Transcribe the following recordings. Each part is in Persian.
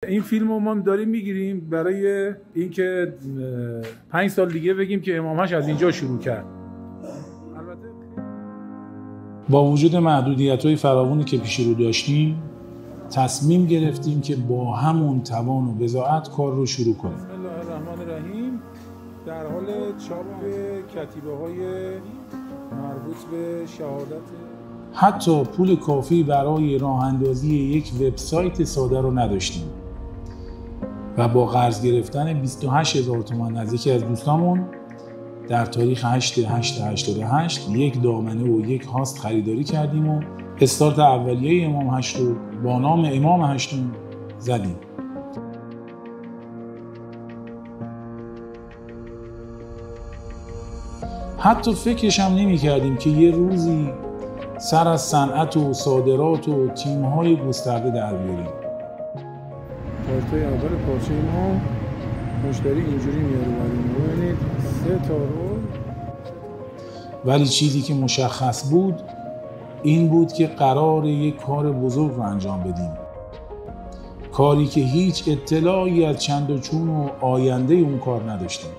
این فیلم رو ما داریم میگیریم برای اینکه 5 سال دیگه بگیم که امامش از اینجا شروع کرد. با وجود محدودیت‌های فراوانی که پیش رو داشتیم، تصمیم گرفتیم که با همون توان و بضاعت کار رو شروع کنیم. بسم الله الرحمن الرحیم. در حال چاپ کتیبه‌های مربوط به شهادت. حتی پول کافی برای راه اندازی یک وبسایت ساده رو نداشتیم و با قرض گرفتن 28,000 تومان از یکی از دوستامون در تاریخ 8/8/88 یک دامنه و یک هاست خریداری کردیم و استارت اولیه امام هشت رو با نام امام هشتم زدیم. حتی فکرش هم نمی کردیم که یه روزی سر از صنعت و صادرات و تیم‌های گسترده در بیاریم. پارچه اول پارچه ما مشتری اینجوری میاره برای ببینید 3 تا رو. ولی چیزی که مشخص بود این بود که قرار یک کار بزرگ رو انجام بدیم. کاری که هیچ اطلاعی از چند و چون و آینده اون کار نداشتیم.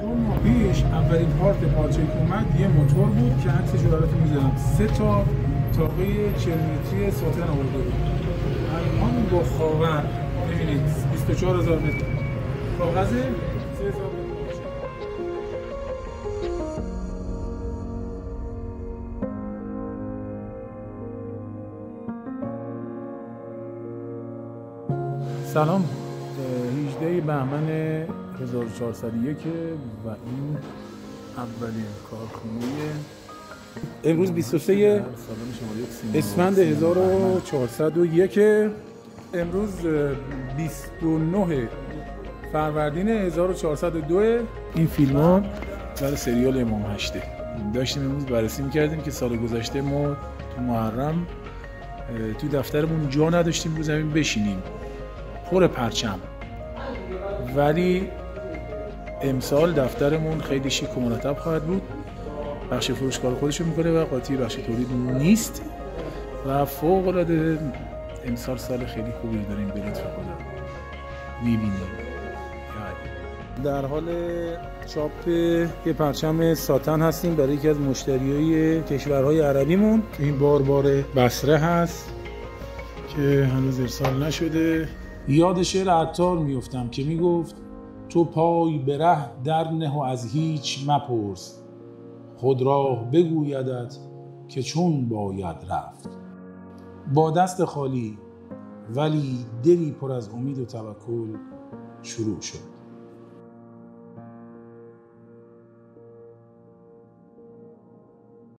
2 ماه پیش اولین پارچه که اومد یه موتور بود که عکسش رو براتون میذارم. 3 تا طاقه 40 متری ساتن آورده بود. الان با خاور ببینید 24,000 متر کاغذ 3,000 متر. سلام، 18 بهمن 1401 و این اولین کارخونه امروز 23 اسفند 1401. امروز 29 فروردین 1402. این فیلم ها در سریال امام هشته داشتیم امروز بررسی میکردیم که سال گذشته ما تو محرم تو دفترمون جا نداشتیم رو زمین بشینیم پر پرچم، ولی امسال دفترمون خیلی شیک و مرتب خواهد بود. بخش فروش کار خودشو میکنه و قاطی بخش تولید نیست و فوق العاده امسال سال خیلی خوبی داریم به لطف خدا میبینیم. در حال چاپ یه پرچم ساتن هستیم برای یکی از مشتریای کشورهای عربیمون. این بار بصره هست که هنوز ارسال نشده. یاد شعر عطار میفتم که میگفت تو پای به ره در نه و از هیچ مپرس، خود راه بگویدت که چون باید رفت. با دست خالی ولی دلی پر از امید و توکل شروع شد.